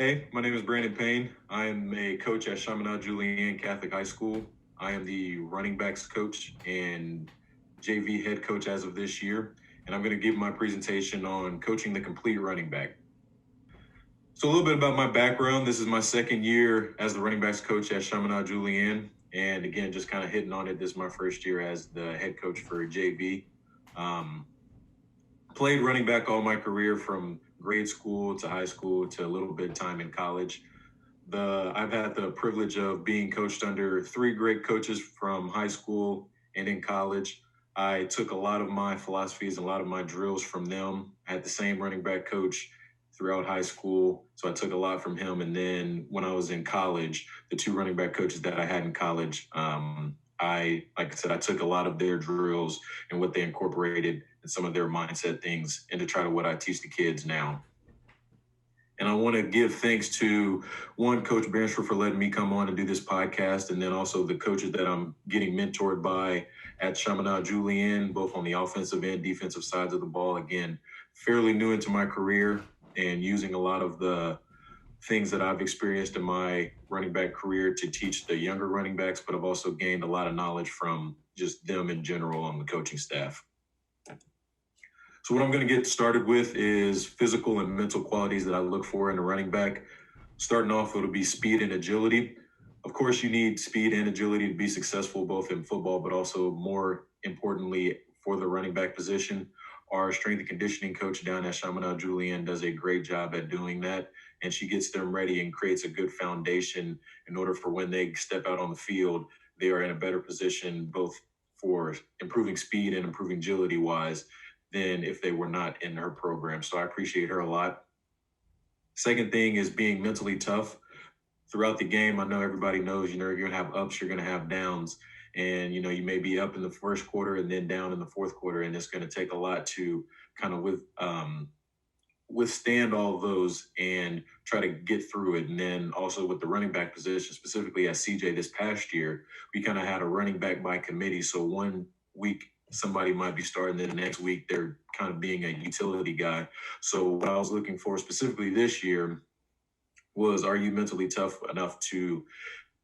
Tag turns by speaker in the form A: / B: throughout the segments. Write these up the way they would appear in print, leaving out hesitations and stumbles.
A: Hey, my name is Brandon Payne. I am a coach at Chaminade Julienne Catholic High School. I am the running backs coach and JV head coach as of this year, and I'm going to give my presentation on coaching the complete running back. So, a little bit about my background. This is my second year as the running backs coach at Chaminade Julienne, and again, just kind of hitting on it. This is my first year as the head coach for JV. Um, Played running back all my career from grade school to high school to a little bit time in college. I've had the privilege of being coached under three great coaches from high school and in college. I took a lot of my philosophies, a lot of my drills from them. I had the same running back coach throughout high school, so I took a lot from him. And then when I was in college, the two running back coaches that I had in college, like I said, I took a lot of their drills and what they incorporated and some of their mindset things into try to what I teach the kids now. And I want to give thanks to one, Coach Bandstra, for letting me come on and do this podcast, and then also the coaches that I'm getting mentored by at Chaminade Julienne, both on the offensive and defensive sides of the ball. Again, fairly new into my career and using a lot of the things that I've experienced in my running back career to teach the younger running backs, but I've also gained a lot of knowledge from just them in general on the coaching staff. So what I'm going to get started with is physical and mental qualities that I look for in a running back. Starting off, it'll be speed and agility. Of course, you need speed and agility to be successful both in football, but also more importantly for the running back position. Our strength and conditioning coach down at Chaminade Julienne does a great job at doing that, and she gets them ready and creates a good foundation in order for when they step out on the field, they are in a better position both for improving speed and improving agility wise than if they were not in her program. So I appreciate her a lot. Second thing is being mentally tough throughout the game. I know everybody knows, you're going to have ups, you're going to have downs. And, you may be up in the first quarter and then down in the fourth quarter. And it's going to take a lot to kind of withstand all of those and try to get through it. And then also with the running back position, specifically at CJ this past year, we kind of had a running back by committee. So one week somebody might be starting, then the next week they're kind of being a utility guy. So what I was looking for specifically this year was, are you mentally tough enough to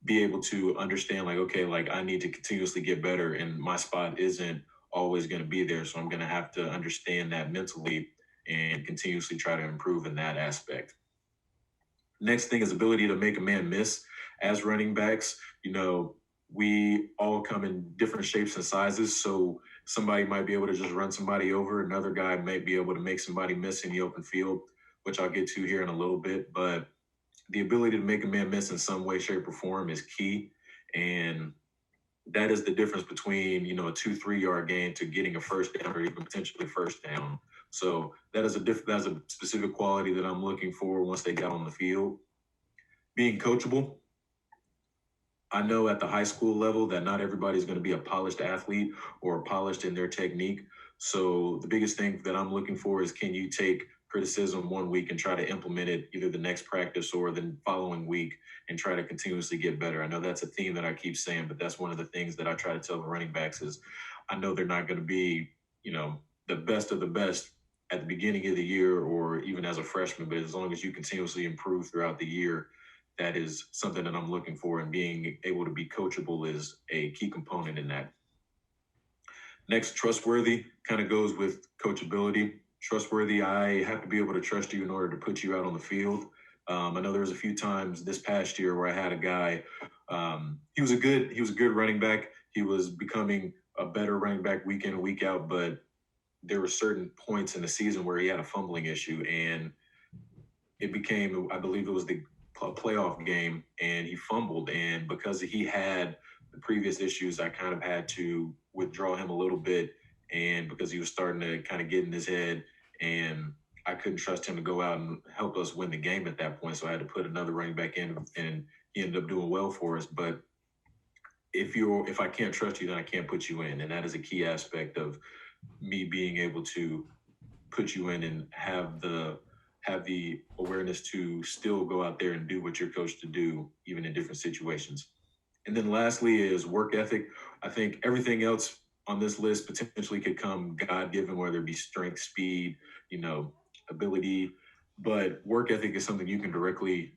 A: be able to understand, like, okay, like I need to continuously get better and my spot isn't always going to be there. So I'm going to have to understand that mentally and continuously try to improve in that aspect. Next thing is ability to make a man miss. As running backs, we all come in different shapes and sizes. So somebody might be able to just run somebody over. Another guy might be able to make somebody miss in the open field, which I'll get to here in a little bit. But the ability to make a man miss in some way, shape, or form is key. And that is the difference between, a 2-3 yard gain to getting a first down or even potentially first down. So that's a specific quality that I'm looking for once they got on the field. Being coachable. I know at the high school level that not everybody's going to be a polished athlete or polished in their technique. So the biggest thing that I'm looking for is, can you take criticism one week and try to implement it either the next practice or the following week and try to continuously get better? I know that's a theme that I keep saying, but that's one of the things that I try to tell the running backs is, I know they're not going to be, the best of the best at the beginning of the year or even as a freshman, but as long as you continuously improve throughout the year, that is something that I'm looking for, and being able to be coachable is a key component in that. Next, trustworthy kind of goes with coachability. Trustworthy, I have to be able to trust you in order to put you out on the field. I know there was a few times this past year where I had a guy. He was a good running back. He was becoming a better running back week in and week out, but there were certain points in the season where he had a fumbling issue, and it became, I believe it was the playoff game, and he fumbled. And because he had the previous issues, I kind of had to withdraw him a little bit. And because he was starting to kind of get in his head, and I couldn't trust him to go out and help us win the game at that point. So I had to put another running back in, and he ended up doing well for us. But if I can't trust you, then I can't put you in. And that is a key aspect of me being able to put you in and have the awareness to still go out there and do what you're coached to do, even in different situations. And then lastly is work ethic. I think everything else on this list potentially could come God given, whether it be strength, speed, ability. But work ethic is something you can directly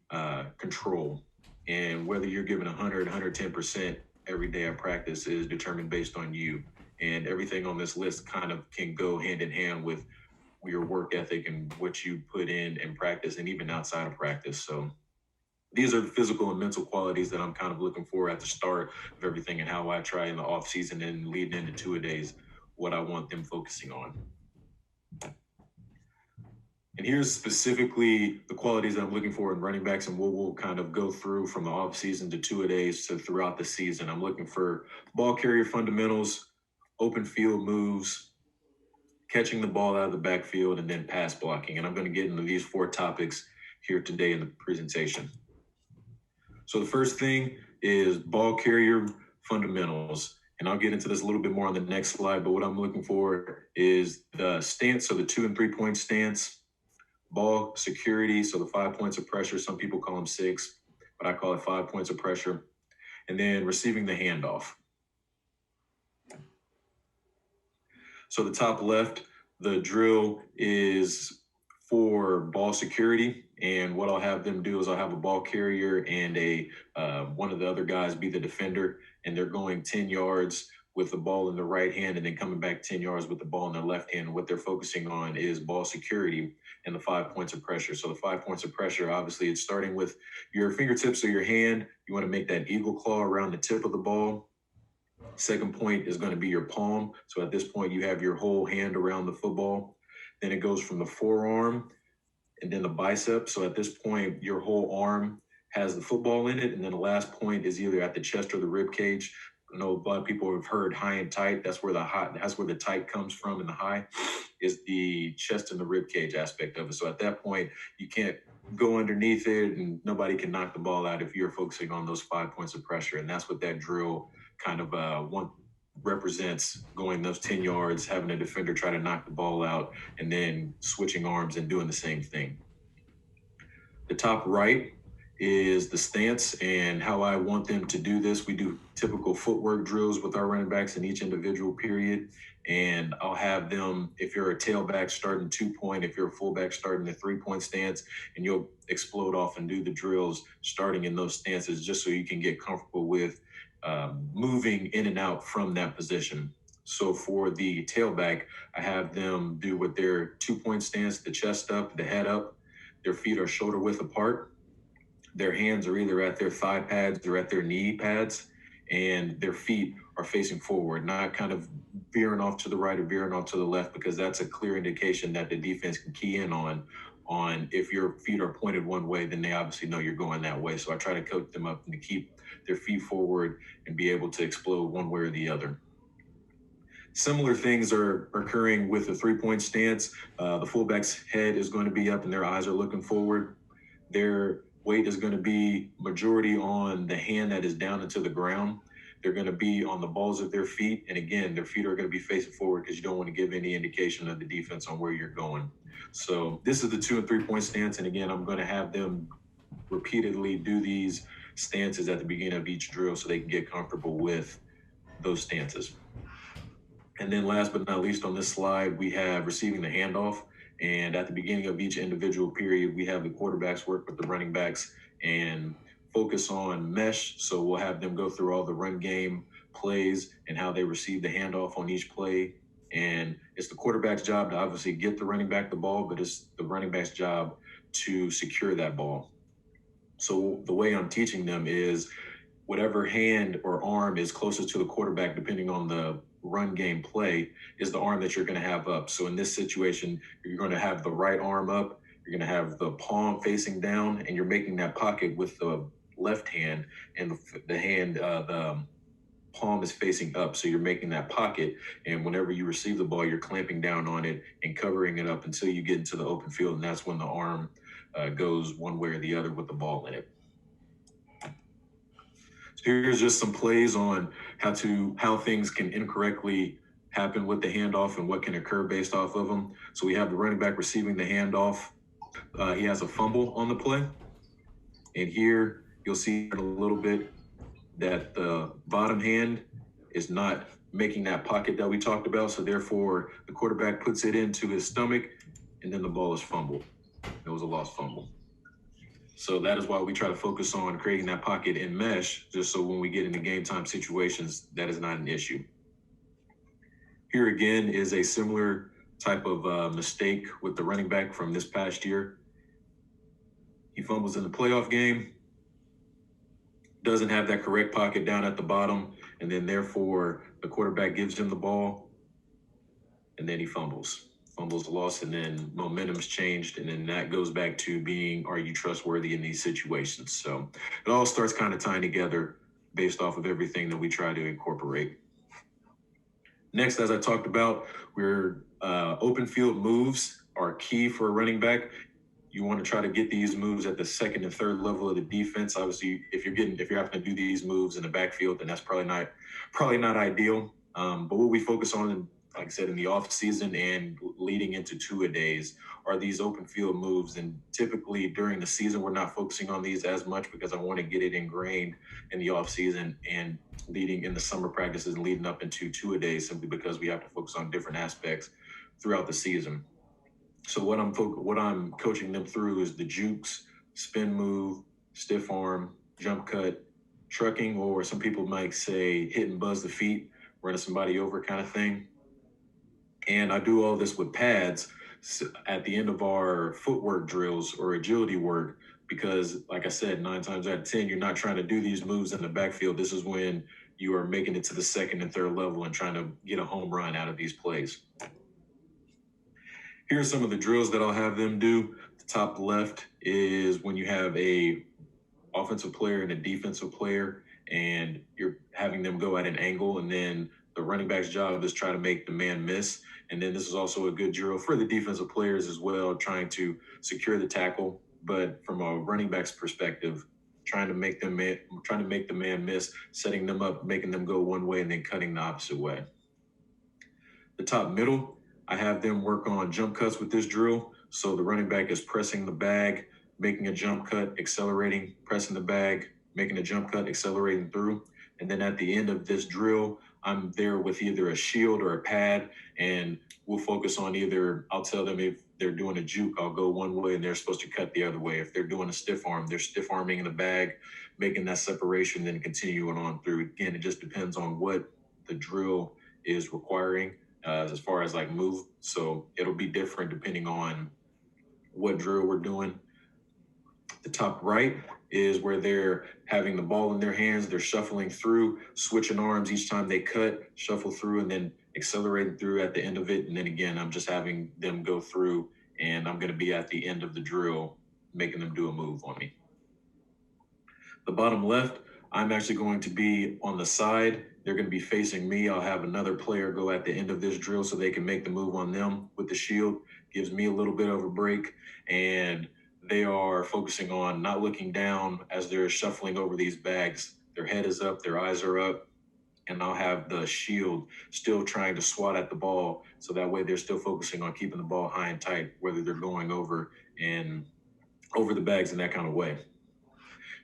A: control. And whether you're given 100, 110% every day of practice is determined based on you. And everything on this list kind of can go hand in hand with your work ethic and what you put in practice and even outside of practice. So these are the physical and mental qualities that I'm kind of looking for at the start of everything and how I try in the off season and leading into two-a-days, what I want them focusing on. And here's specifically the qualities that I'm looking for in running backs and what we'll kind of go through from the off season to two-a-days to throughout the season. I'm looking for ball carrier fundamentals, open field moves, catching the ball out of the backfield, and then pass blocking. And I'm going to get into these 4 topics here today in the presentation. So the first thing is ball carrier fundamentals. And I'll get into this a little bit more on the next slide, but what I'm looking for is the stance, so the 2 and 3 point stance, ball security, so the 5 points of pressure, some people call them 6, but I call it 5 points of pressure, and then receiving the handoff. So the top left, the drill is for ball security, and what I'll have them do is I'll have a ball carrier and one of the other guys be the defender, and they're going 10 yards with the ball in the right hand and then coming back 10 yards with the ball in their left hand. And what they're focusing on is ball security and the 5 points of pressure. So the 5 points of pressure, obviously, it's starting with your fingertips or your hand. You want to make that eagle claw around the tip of the ball. Second point is going to be your palm. So at this point, you have your whole hand around the football. Then it goes from the forearm and then the bicep. So at this point, your whole arm has the football in it. And then the last point is either at the chest or the rib cage. I know a lot of people have heard high and tight. That's where the tight comes from, and the high is the chest and the rib cage aspect of it. So at that point, you can't go underneath it, and nobody can knock the ball out if you're focusing on those 5 points of pressure. And that's what that drill kind of represents, going those 10 yards, having a defender try to knock the ball out, and then switching arms and doing the same thing. The top right is the stance and how I want them to do this. We do typical footwork drills with our running backs in each individual period. And I'll have them, if you're a tailback, starting 2 point, if you're a fullback, starting the 3 point stance, and you'll explode off and do the drills starting in those stances just so you can get comfortable with moving in and out from that position. So for the tailback, I have them do with their 2 point stance, the chest up, the head up, their feet are shoulder width apart. Their hands are either at their thigh pads or at their knee pads, and their feet are facing forward, not kind of veering off to the right or veering off to the left, because that's a clear indication that the defense can key in on if your feet are pointed one way, then they obviously know you're going that way. So I try to coach them up and to keep their feet forward and be able to explode one way or the other. Similar things are occurring with the 3 point stance. The fullback's head is going to be up and their eyes are looking forward. Their weight is going to be majority on the hand that is down into the ground. They're going to be on the balls of their feet. And again, their feet are going to be facing forward because you don't want to give any indication of the defense on where you're going. So this is the 2 and 3 point stance. And again, I'm going to have them repeatedly do these stances at the beginning of each drill so they can get comfortable with those stances. And then last but not least on this slide, we have receiving the handoff. And at the beginning of each individual period, we have the quarterbacks work with the running backs and focus on mesh. So we'll have them go through all the run game plays and how they receive the handoff on each play. And it's the quarterback's job to obviously get the running back the ball, but it's the running back's job to secure that ball. So the way I'm teaching them is whatever hand or arm is closest to the quarterback, depending on the run game play, is the arm that you're going to have up. So in this situation, you're going to have the right arm up, you're going to have the palm facing down, and you're making that pocket with the left hand, and the palm is facing up. So you're making that pocket, and whenever you receive the ball, you're clamping down on it and covering it up until you get into the open field, and that's when the arm goes one way or the other with the ball in it. So here's just some plays on how things can incorrectly happen with the handoff and what can occur based off of them. So we have the running back receiving the handoff. He has a fumble on the play. And here you'll see in a little bit that the bottom hand is not making that pocket that we talked about. So therefore, the quarterback puts it into his stomach, and then the ball is fumbled. It was a lost fumble. So that is why we try to focus on creating that pocket in mesh, just so when we get into game time situations, that is not an issue. Here again is a similar type of mistake with the running back from this past year. He fumbles in the playoff game, doesn't have that correct pocket down at the bottom, and then therefore the quarterback gives him the ball, and then he fumbles lost, and then momentum's changed, and then that goes back to being, are you trustworthy in these situations? So it all starts kind of tying together based off of everything that we try to incorporate. Next, as I talked about, we're open field moves are key for a running back. You want to try to get these moves at the second and third level of the defense. Obviously, if you're having to do these moves in the backfield, then that's probably not ideal. But what we focus on, like I said, in the off season and leading into two-a-days are these open field moves. And typically during the season, we're not focusing on these as much because I want to get it ingrained in the off season and leading in the summer practices and leading up into two-a-days, simply because we have to focus on different aspects throughout the season. So what I'm coaching them through is the jukes, spin move, stiff arm, jump cut, trucking, or some people might say hit and buzz the feet, running somebody over kind of thing. And I do all this with pads at the end of our footwork drills or agility work, because like I said, 9 times out of 10, you're not trying to do these moves in the backfield. This is when you are making it to the second and third level and trying to get a home run out of these plays. Here are some of the drills that I'll have them do. The top left is when you have a offensive player and a defensive player, and you're having them go at an angle, and then the running back's job is try to make the man miss. And then this is also a good drill for the defensive players as well, trying to secure the tackle. But from a running back's perspective, trying to make the man miss, setting them up, making them go one way, and then cutting the opposite way. The top middle, I have them work on jump cuts with this drill. So the running back is pressing the bag, making a jump cut, accelerating, pressing the bag, making a jump cut, accelerating through. And then at the end of this drill, I'm there with either a shield or a pad, and we'll focus on either, I'll tell them if they're doing a juke, I'll go one way and they're supposed to cut the other way. If they're doing a stiff arm, they're stiff arming in the bag, making that separation, then continuing on through. Again, it just depends on what the drill is requiring as far as like move. So it'll be different depending on what drill we're doing. The top right is where they're having the ball in their hands. They're shuffling through, switching arms each time they cut, shuffle through, and then accelerating through at the end of it. And then again, I'm just having them go through, and I'm going to be at the end of the drill, making them do a move on me. The bottom left, I'm actually going to be on the side. They're going to be facing me. I'll have another player go at the end of this drill so they can make the move on them with the shield. Gives me a little bit of a break, and they are focusing on not looking down as they're shuffling over these bags. Their head is up, their eyes are up, and I'll have the shield still trying to swat at the ball, so that way they're still focusing on keeping the ball high and tight, whether they're going over the bags in that kind of way.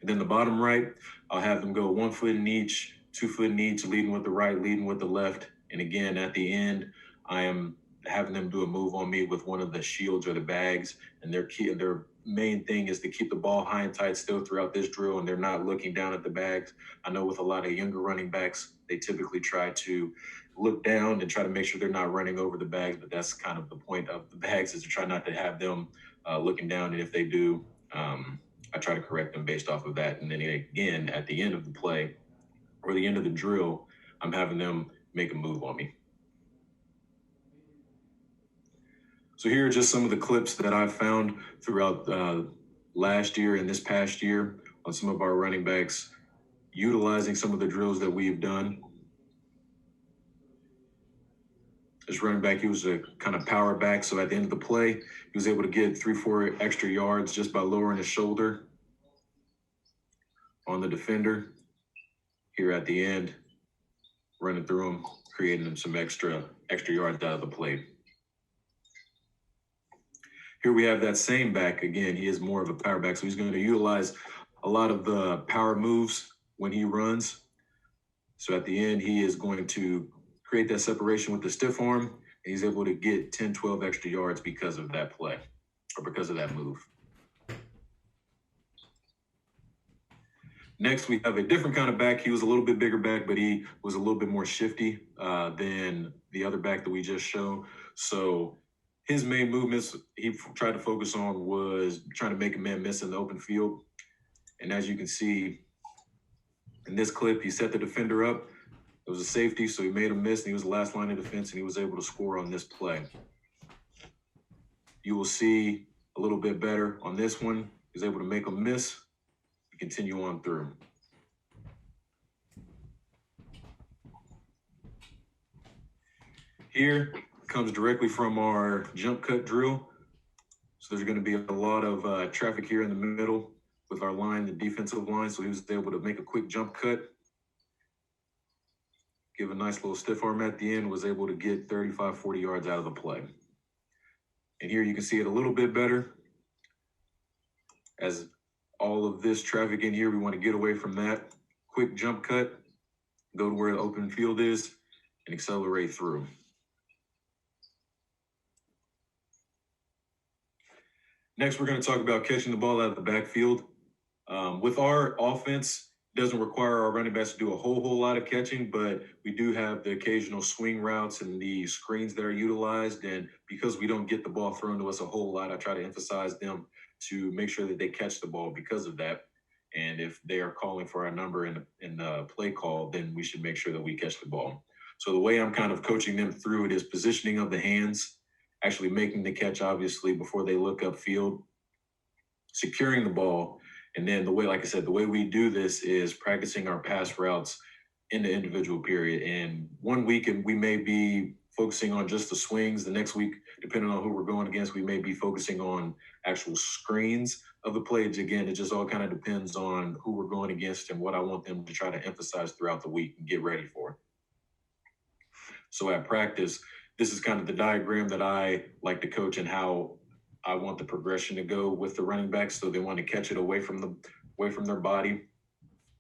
A: And then the bottom right, I'll have them go 1 foot in each, 2 foot in each, leading with the right, leading with the left. And again, at the end, I am having them do a move on me with one of the shields or the bags. And their main thing is to keep the ball high and tight still throughout this drill, and they're not looking down at the bags. I know with a lot of younger running backs, they typically try to look down and try to make sure they're not running over the bags, but that's kind of the point of the bags, is to try not to have them looking down. And if they do, I try to correct them based off of that. And then again, at the end of the play or the end of the drill, I'm having them make a move on me. So here are just some of the clips that I've found throughout last year and this past year on some of our running backs utilizing some of the drills that we've done. This running back, he was a kind of power back. So at the end of the play, he was able to get 3-4 extra yards just by lowering his shoulder on the defender. Here at the end, running through him, creating him some extra yards out of the play. Here we have that same back. Again, he is more of a power back, so he's going to utilize a lot of the power moves when he runs. So at the end, he is going to create that separation with the stiff arm, and he's able to get 10, 12 extra yards because of that play. or because of that move. Next, we have a different kind of back. He was a little bit bigger back, but he was a little bit more shifty than the other back that we just showed. So his main movements he tried to focus on was trying to make a man miss in the open field. And as you can see in this clip, he set the defender up. It was a safety, so he made him miss, and he was the last line of defense, and he was able to score on this play. You will see a little bit better on this one. He was able to make him miss. Continue on through. Here comes directly from our jump cut drill. So there's going to be a lot of traffic here in the middle with our line, the defensive line. So he was able to make a quick jump cut, give a nice little stiff arm at the end, was able to get 35, 40 yards out of the play. And here you can see it a little bit better. As all of this traffic in here, we want to get away from that. Quick jump cut, go to where the open field is, and accelerate through. Next, we're going to talk about catching the ball out of the backfield. With our offense, it doesn't require our running backs to do a whole lot of catching, but we do have the occasional swing routes and the screens that are utilized. And because we don't get the ball thrown to us a whole lot, I try to emphasize them to make sure that they catch the ball because of that. And if they are calling for our number in the play call, then we should make sure that we catch the ball. So the way I'm kind of coaching them through it is positioning of the hands, actually making the catch, obviously, before they look upfield, securing the ball. And then the way, like I said, the way we do this is practicing our pass routes in the individual period. And 1 week, and we may be focusing on just the swings. The next week, depending on who we're going against, we may be focusing on actual screens of the plays. Again, it just all kind of depends on who we're going against and what I want them to try to emphasize throughout the week and get ready for. So at practice, this is kind of the diagram that I like to coach and how I want the progression to go with the running backs. So they want to catch it away from their body.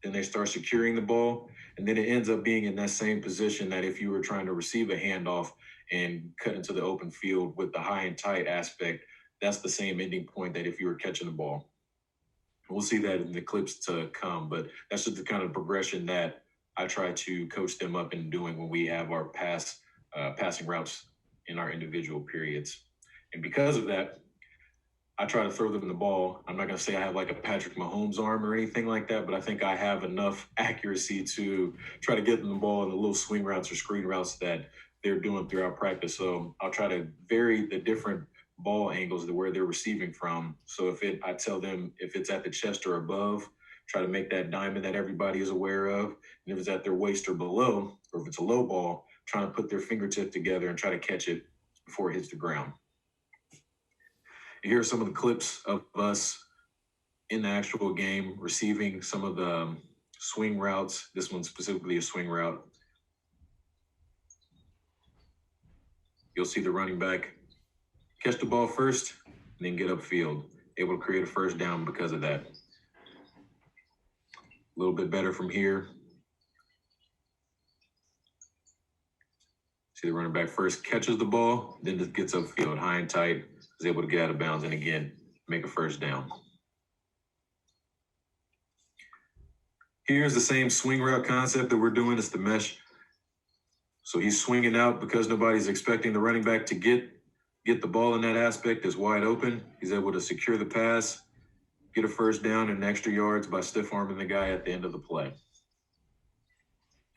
A: Then they start securing the ball. And then it ends up being in that same position that if you were trying to receive a handoff and cut into the open field with the high and tight aspect, that's the same ending point that if you were catching the ball. We'll see that in the clips to come, but that's just the kind of progression that I try to coach them up in doing when we have our passing routes in our individual periods. And because of that, I try to throw them the ball. I'm not going to say I have like a Patrick Mahomes arm or anything like that, but I think I have enough accuracy to try to get them the ball in the little swing routes or screen routes that they're doing throughout practice. So I'll try to vary the different ball angles to where they're receiving from. So I tell them if it's at the chest or above, try to make that diamond that everybody is aware of. And if it's at their waist or below, or if it's a low ball, trying to put their fingertip together and try to catch it before it hits the ground. Here are some of the clips of us in the actual game receiving some of the swing routes. This one's specifically a swing route. You'll see the running back catch the ball first and then get upfield, able to create a first down because of that. A little bit better from here. See the running back first catches the ball, then just gets upfield, high and tight, is able to get out of bounds, and again, make a first down. Here's the same swing route concept that we're doing. It's the mesh. So he's swinging out because nobody's expecting the running back to get the ball in that aspect. Is wide open. He's able to secure the pass, get a first down and extra yards by stiff arming the guy at the end of the play.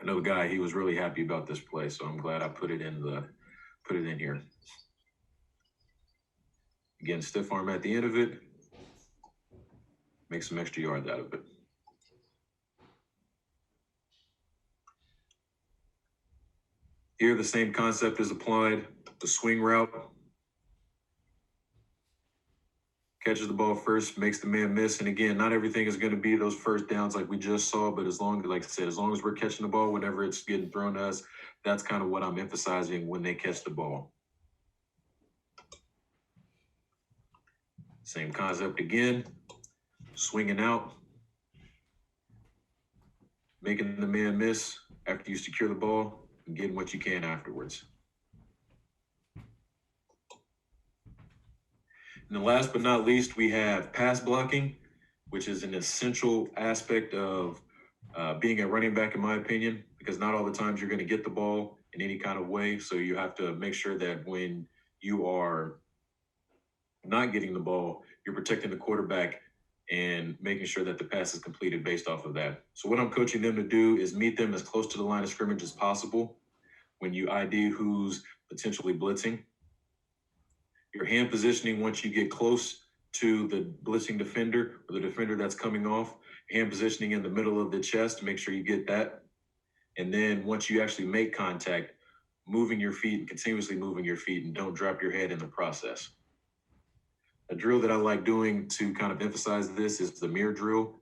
A: I know the guy, he was really happy about this play, so I'm glad I put it in here. Again, stiff arm at the end of it, make some extra yards out of it. Here, the same concept is applied. The swing route. Catches the ball first, makes the man miss. And again, not everything is going to be those first downs like we just saw, but as long as we're catching the ball whenever it's getting thrown to us, that's kind of what I'm emphasizing when they catch the ball. Same concept again, swinging out, making the man miss after you secure the ball and getting what you can afterwards. And then last but not least, we have pass blocking, which is an essential aspect of being a running back, in my opinion, because not all the times you're going to get the ball in any kind of way. So you have to make sure that when you are not getting the ball, you're protecting the quarterback and making sure that the pass is completed based off of that. So what I'm coaching them to do is meet them as close to the line of scrimmage as possible when you ID who's potentially blitzing. Your hand positioning once you get close to the blitzing defender or the defender that's coming off, hand positioning in the middle of the chest, make sure you get that. And then once you actually make contact, moving your feet and continuously moving your feet, and don't drop your head in the process. A drill that I like doing to kind of emphasize this is the mirror drill.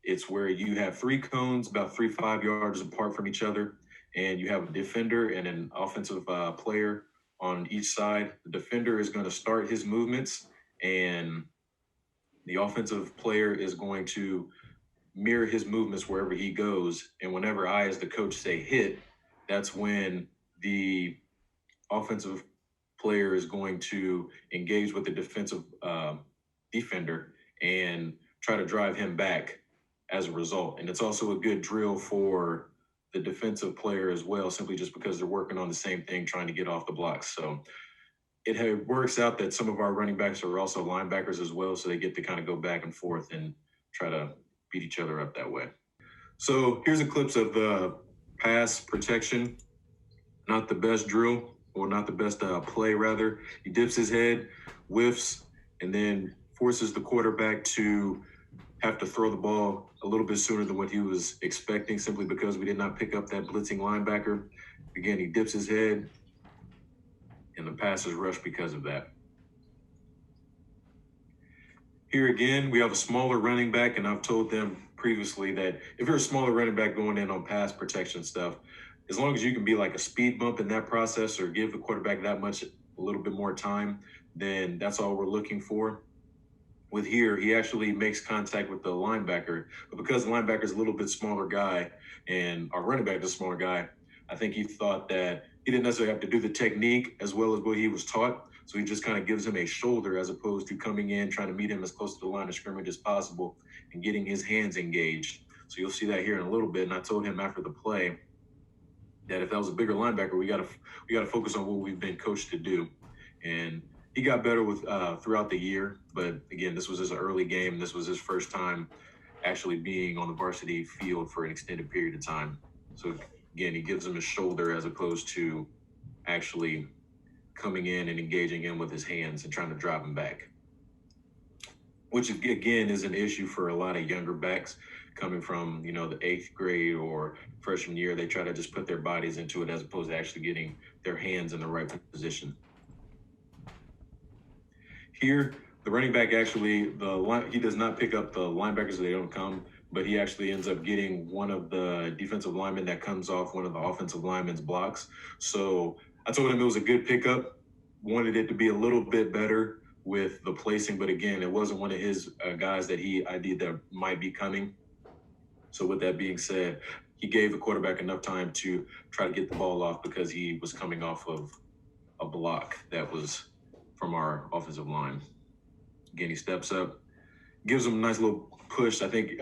A: It's where you have 3 cones about 5 yards apart from each other, and you have a defender and an offensive player on each side. The defender is going to start his movements, and the offensive player is going to mirror his movements wherever he goes. And whenever I, as the coach, say hit, that's when the offensive player is going to engage with the defensive defender and try to drive him back as a result. And it's also a good drill for the defensive player as well, simply just because they're working on the same thing, trying to get off the blocks. So it works out that some of our running backs are also linebackers as well, so they get to kind of go back and forth and try to beat each other up that way. So here's a clips of the pass protection. Not the best drill, or not the best play, rather. He dips his head, whiffs, and then forces the quarterback to have to throw the ball a little bit sooner than what he was expecting, simply because we did not pick up that blitzing linebacker. Again, he dips his head, and the pass is rushed because of that. Here again, we have a smaller running back, and I've told them previously that if you're a smaller running back going in on pass protection stuff, as long as you can be like a speed bump in that process or give the quarterback that much, a little bit more time, then that's all we're looking for. With here, he actually makes contact with the linebacker, but because the linebacker is a little bit smaller guy and our running back is a smaller guy, I think he thought that he didn't necessarily have to do the technique as well as what he was taught. So he just kind of gives him a shoulder as opposed to coming in, trying to meet him as close to the line of scrimmage as possible and getting his hands engaged. So you'll see that here in a little bit. And I told him after the play that if that was a bigger linebacker, we gotta focus on what we've been coached to do. And he got better with throughout the year, but again, this was his early game. This was his first time actually being on the varsity field for an extended period of time. So again, he gives him his shoulder as opposed to actually coming in and engaging him with his hands and trying to drop him back, which again is an issue for a lot of younger backs coming from, the 8th grade or freshman year. They try to just put their bodies into it as opposed to actually getting their hands in the right position. Here, the running back actually, he does not pick up the linebackers, they don't come, but he actually ends up getting one of the defensive linemen that comes off one of the offensive linemen's blocks. So I told him it was a good pickup, wanted it to be a little bit better with the placing, but again, it wasn't one of his guys that he ID'd that might be coming. So with that being said, he gave the quarterback enough time to try to get the ball off because he was coming off of a block that was from our offensive line. Again, he steps up, gives him a nice little push. I think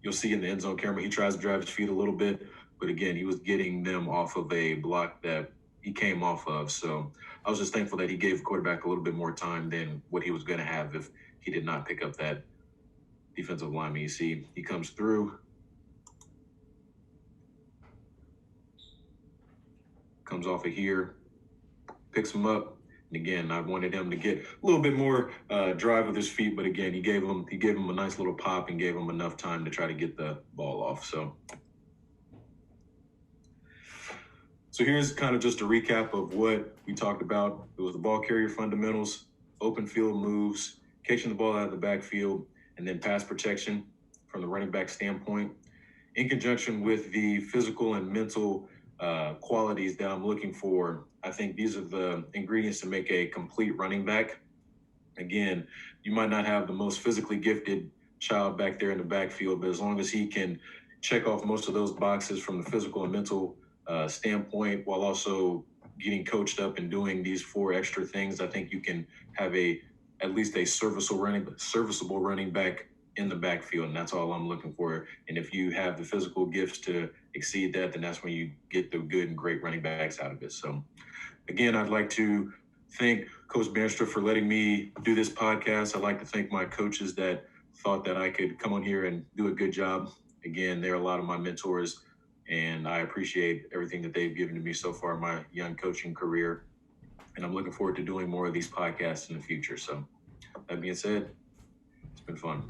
A: you'll see in the end zone camera, he tries to drive his feet a little bit, but again, he was getting them off of a block that he came off of. So I was just thankful that he gave the quarterback a little bit more time than what he was going to have if he did not pick up that defensive lineman. You see, he comes through, comes off of here, picks him up. And again, I wanted him to get a little bit more drive with his feet, but again, he gave him a nice little pop and gave him enough time to try to get the ball off. So here's kind of just a recap of what we talked about. It was the ball carrier fundamentals, open field moves, catching the ball out of the backfield, and then pass protection from the running back standpoint, in conjunction with the physical and mental qualities that I'm looking for. I think these are the ingredients to make a complete running back. Again, you might not have the most physically gifted child back there in the backfield, but as long as he can check off most of those boxes from the physical and mental standpoint, while also getting coached up and doing these 4 extra things, I think you can have a at least a serviceable running back in the backfield, and that's all I'm looking for. And if you have the physical gifts to exceed that, then that's when you get the good and great running backs out of it. So again, I'd like to thank Coach Bandstra for letting me do this podcast. I'd like to thank my coaches that thought that I could come on here and do a good job. Again, they're a lot of my mentors, and I appreciate everything that they've given to me so far in my young coaching career. And I'm looking forward to doing more of these podcasts in the future. So that being said, it's been fun.